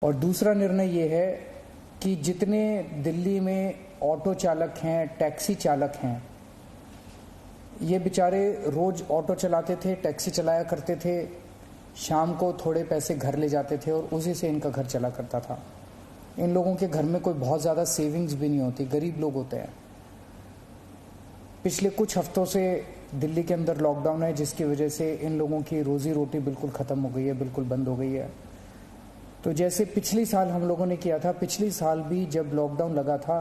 और दूसरा निर्णय ये है कि जितने दिल्ली में ऑटो चालक हैं, टैक्सी चालक हैं, ये बेचारे रोज ऑटो चलाते थे, टैक्सी चलाया करते थे, शाम को थोड़े पैसे घर ले जाते थे और उसी से इनका घर चला करता था। इन लोगों के घर में कोई बहुत ज़्यादा सेविंग्स भी नहीं होती, गरीब लोग होते हैं। पिछले कुछ हफ्तों से दिल्ली के अंदर लॉकडाउन है, जिसकी वजह से इन लोगों की रोजी रोटी बिल्कुल ख़त्म हो गई है, बिल्कुल बंद हो गई है। तो जैसे पिछली साल हम लोगों ने किया था, पिछली साल भी जब लॉकडाउन लगा था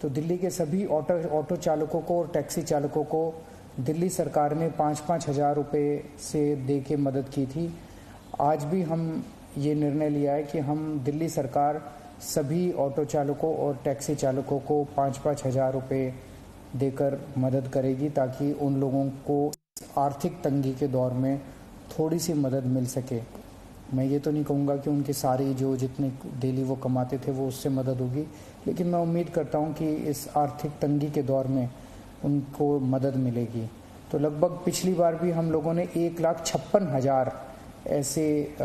तो दिल्ली के सभी ऑटो चालकों को और टैक्सी चालकों को दिल्ली सरकार ने 5-5 हज़ार रुपये से दे के मदद की थी। आज भी हम ये निर्णय लिया है कि हम दिल्ली सरकार सभी ऑटो चालकों और टैक्सी चालकों को 5-5 हज़ार रुपये देकर मदद करेगी, ताकि उन लोगों को आर्थिक तंगी के दौर में थोड़ी सी मदद मिल सके। मैं ये तो नहीं कहूँगा कि उनकी सारी जो जितने डेली वो कमाते थे वो उससे मदद होगी, लेकिन मैं उम्मीद करता हूँ कि इस आर्थिक तंगी के दौर में उनको मदद मिलेगी। तो लगभग पिछली बार भी हम लोगों ने 1,56,000 ऐसे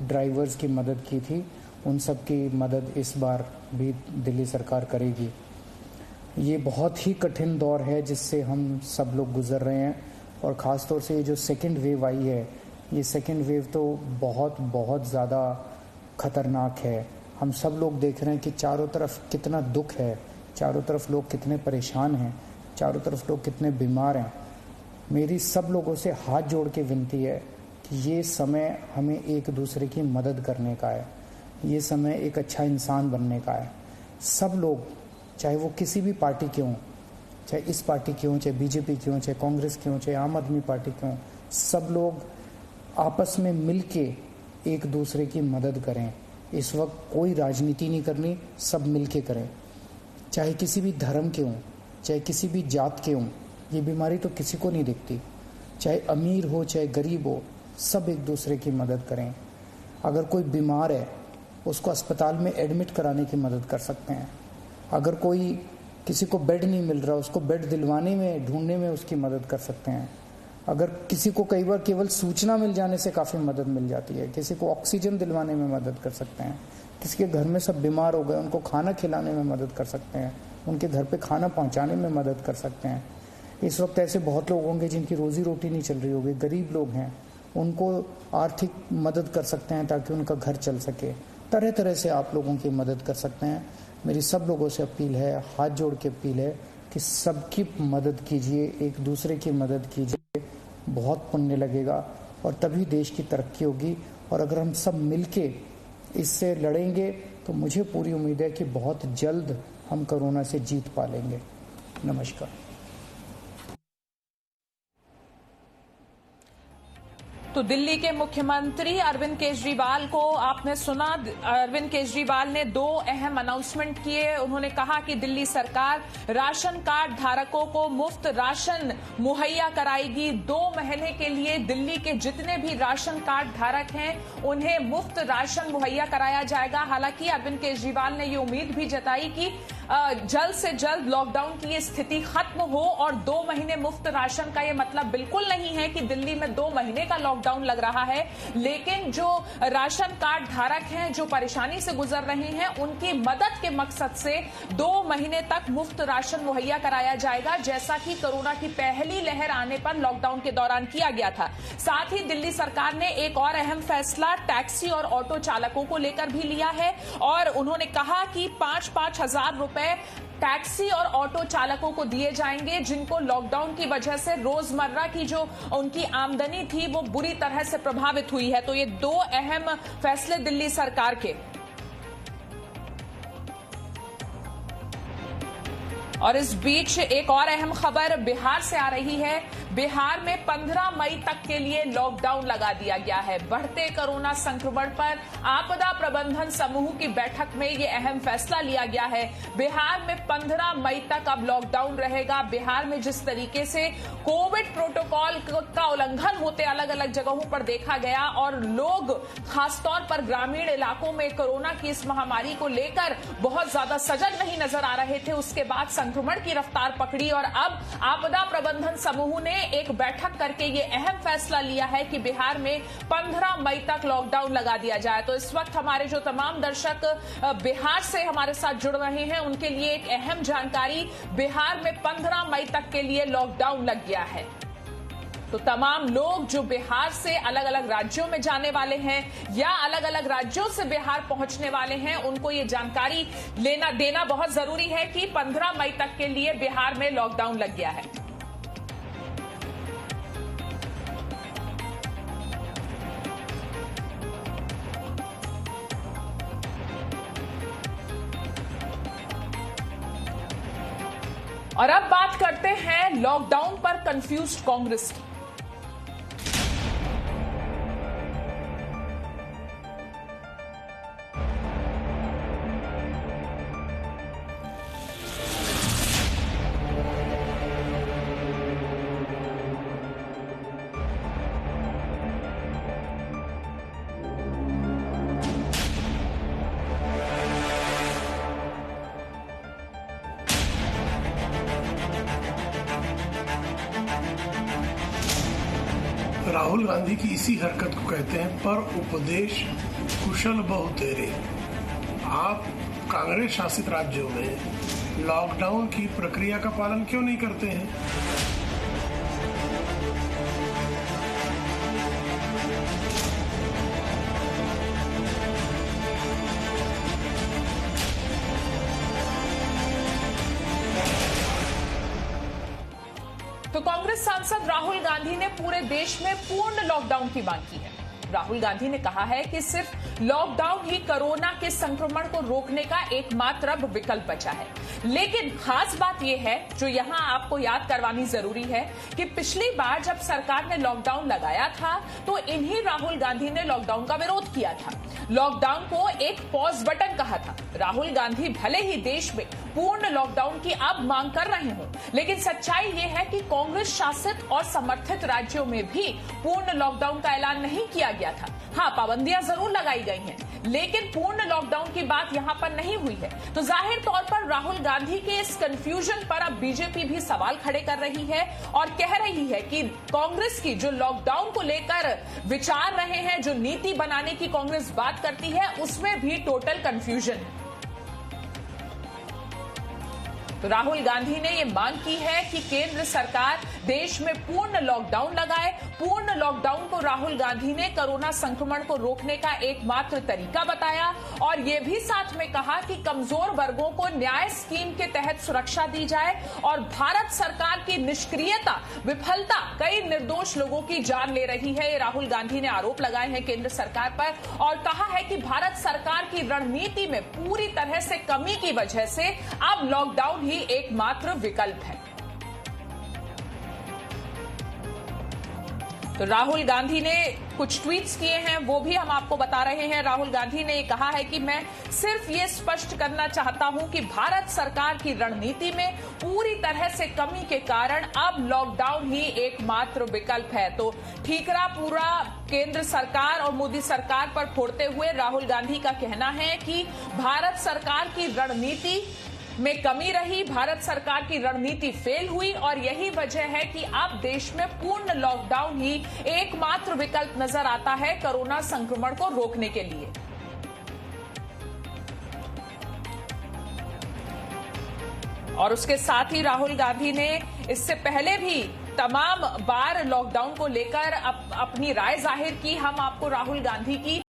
ड्राइवर्स की मदद की थी। उन सब की मदद इस बार भी दिल्ली सरकार करेगी। ये बहुत ही कठिन दौर है जिससे हम सब लोग गुजर रहे हैं, और ख़ास तौर से ये जो सेकेंड वेव आई है, ये सेकेंड वेव तो बहुत ज़्यादा ख़तरनाक है। हम सब लोग देख रहे हैं कि चारों तरफ कितना दुख है, चारों तरफ लोग कितने परेशान हैं, चारों तरफ लोग कितने बीमार हैं। मेरी सब लोगों से हाथ जोड़ के विनती है कि ये समय हमें एक दूसरे की मदद करने का है, ये समय एक अच्छा इंसान बनने का है। सब लोग, चाहे वो किसी भी पार्टी के हों, चाहे इस पार्टी के हों, चाहे बीजेपी के हों, चाहे कांग्रेस के हों, चाहे आम आदमी पार्टी के हों, सब लोग आपस में मिल के एक दूसरे की मदद करें। इस वक्त कोई राजनीति नहीं करनी, सब मिल के करें। चाहे किसी भी धर्म के हों, चाहे किसी भी जात के हों, ये बीमारी तो किसी को नहीं दिखती। चाहे अमीर हो चाहे गरीब हो, सब एक दूसरे की मदद करें। अगर कोई बीमार है उसको अस्पताल में एडमिट कराने की मदद कर सकते हैं। अगर कोई किसी को बेड नहीं मिल रहा, उसको बेड दिलवाने में, ढूंढने में उसकी मदद कर सकते हैं। अगर किसी को कई बार केवल सूचना मिल जाने से काफ़ी मदद मिल जाती है, किसी को ऑक्सीजन दिलवाने में मदद कर सकते हैं। किसी के घर में सब बीमार हो गए, उनको खाना खिलाने में मदद कर सकते हैं, उनके घर पे खाना पहुंचाने में मदद कर सकते हैं। इस वक्त ऐसे बहुत लोग होंगे जिनकी रोजी रोटी नहीं चल रही होगी, गरीब लोग हैं, उनको आर्थिक मदद कर सकते हैं ताकि उनका घर चल सके। तरह तरह से आप लोगों की मदद कर सकते हैं। मेरी सब लोगों से अपील है, हाथ जोड़ के अपील है कि सबकी मदद कीजिए, एक दूसरे की मदद कीजिए। बहुत पुण्य लगेगा और तभी देश की तरक्की होगी। और अगर हम सब मिलके इससे लड़ेंगे तो मुझे पूरी उम्मीद है कि बहुत जल्द हम कोरोना से जीत पा लेंगे। नमस्कार। तो दिल्ली के मुख्यमंत्री अरविंद केजरीवाल को आपने सुना। अरविंद केजरीवाल ने 2 अहम अनाउंसमेंट किए। उन्होंने कहा कि दिल्ली सरकार राशन कार्ड धारकों को मुफ्त राशन मुहैया कराएगी। 2 महीने के लिए दिल्ली के जितने भी राशन कार्ड धारक हैं उन्हें मुफ्त राशन मुहैया कराया जाएगा। हालांकि अरविंद केजरीवाल ने ये उम्मीद भी जताई कि जल्द से जल्द लॉकडाउन की ये स्थिति खत्म हो। और 2 महीने मुफ्त राशन का ये मतलब बिल्कुल नहीं है कि दिल्ली में 2 महीने का लॉकडाउन लग रहा है, लेकिन जो राशन कार्ड धारक हैं, जो परेशानी से गुजर रहे हैं, उनकी मदद के मकसद से 2 महीने तक मुफ्त राशन मुहैया कराया जाएगा, जैसा कि कोरोना की पहली लहर आने पर लॉकडाउन के दौरान किया गया था। साथ ही दिल्ली सरकार ने एक और अहम फैसला टैक्सी और ऑटो चालकों को लेकर भी लिया है, और उन्होंने कहा कि 5-5 हज़ार रुपए टैक्सी और ऑटो चालकों को दिए जाएंगे, जिनको लॉकडाउन की वजह से रोजमर्रा की जो उनकी आमदनी थी वो बुरी तरह से प्रभावित हुई है। तो ये 2 अहम फैसले दिल्ली सरकार के। और इस बीच एक और अहम खबर बिहार से आ रही है। बिहार में 15 मई तक के लिए लॉकडाउन लगा दिया गया है। बढ़ते कोरोना संक्रमण पर आपदा प्रबंधन समूह की बैठक में यह अहम फैसला लिया गया है। बिहार में 15 मई तक अब लॉकडाउन रहेगा। बिहार में जिस तरीके से कोविड प्रोटोकॉल का उल्लंघन होते अलग अलग जगहों पर देखा गया, और लोग खासतौर पर ग्रामीण इलाकों में कोरोना की इस महामारी को लेकर बहुत ज्यादा सजग नहीं नजर आ रहे थे, उसके बाद संक्रमण की रफ्तार पकड़ी और अब आपदा प्रबंधन समूह ने एक बैठक करके ये अहम फैसला लिया है कि बिहार में 15 मई तक लॉकडाउन लगा दिया जाए। तो इस वक्त हमारे जो तमाम दर्शक बिहार से हमारे साथ जुड़ रहे हैं उनके लिए एक अहम जानकारी, बिहार में 15 मई तक के लिए लॉकडाउन लग गया है। तो तमाम लोग जो बिहार से अलग अलग राज्यों में जाने वाले हैं या अलग अलग राज्यों से बिहार पहुंचने वाले हैं, उनको ये जानकारी देना बहुत जरूरी है कि 15 मई तक के लिए बिहार में लॉकडाउन लग गया है। और अब बात करते हैं लॉकडाउन पर कंफ्यूज्ड कांग्रेस की। राहुल गांधी की इसी हरकत को कहते हैं पर उपदेश कुशल बहु तेरे। आप कांग्रेस शासित राज्यों में लॉकडाउन की प्रक्रिया का पालन क्यों नहीं करते हैं? तो कांग्रेस सांसद राहुल गांधी ने पूरे देश में पूर्ण लॉकडाउन की मांग की है। राहुल गांधी ने कहा है कि सिर्फ लॉकडाउन ही कोरोना के संक्रमण को रोकने का एकमात्र अब विकल्प बचा है। लेकिन खास बात यह है जो यहां आपको याद करवानी जरूरी है कि पिछली बार जब सरकार ने लॉकडाउन लगाया था तो इन्हीं राहुल गांधी ने लॉकडाउन का विरोध किया था, लॉकडाउन को एक पॉज बटन कहा था। राहुल गांधी भले ही देश में पूर्ण लॉकडाउन की अब मांग कर रहे हों, लेकिन सच्चाई ये है कि कांग्रेस शासित और समर्थित राज्यों में भी पूर्ण लॉकडाउन का ऐलान नहीं किया गया था। हाँ, पाबंदियां जरूर लगाई गई हैं, लेकिन पूर्ण लॉकडाउन की बात यहां पर नहीं हुई है। तो जाहिर तौर पर राहुल गांधी के इस कंफ्यूजन पर अब बीजेपी भी सवाल खड़े कर रही है और कह रही है कि कांग्रेस की जो लॉकडाउन को लेकर विचार रहे हैं, जो नीति बनाने की कांग्रेस बात करती है, उसमें भी टोटल कंफ्यूजन है। तो राहुल गांधी ने यह मांग की है कि केंद्र सरकार देश में पूर्ण लॉकडाउन लगाए। पूर्ण लॉकडाउन को राहुल गांधी ने कोरोना संक्रमण को रोकने का एकमात्र तरीका बताया और यह भी साथ में कहा कि कमजोर वर्गों को न्याय स्कीम के तहत सुरक्षा दी जाए और भारत सरकार की निष्क्रियता, विफलता कई निर्दोष लोगों की जान ले रही है। ये राहुल गांधी ने आरोप लगाए हैं केंद्र सरकार पर और कहा है कि भारत सरकार की रणनीति में पूरी तरह से कमी की वजह से अब लॉकडाउन ही एकमात्र विकल्प है। तो राहुल गांधी ने कुछ ट्वीट्स किए हैं, वो भी हम आपको बता रहे हैं। राहुल गांधी ने कहा है कि मैं सिर्फ ये स्पष्ट करना चाहता हूं कि भारत सरकार की रणनीति में पूरी तरह से कमी के कारण अब लॉकडाउन ही एकमात्र विकल्प है। तो ठीकरा पूरा केंद्र सरकार और मोदी सरकार पर फोड़ते हुए राहुल गांधी का कहना है कि भारत सरकार की रणनीति में कमी रही, भारत सरकार की रणनीति फेल हुई और यही वजह है कि अब देश में पूर्ण लॉकडाउन ही एकमात्र विकल्प नजर आता है कोरोना संक्रमण को रोकने के लिए। और उसके साथ ही राहुल गांधी ने इससे पहले भी तमाम बार लॉकडाउन को लेकर अपनी राय जाहिर की। हम आपको राहुल गांधी की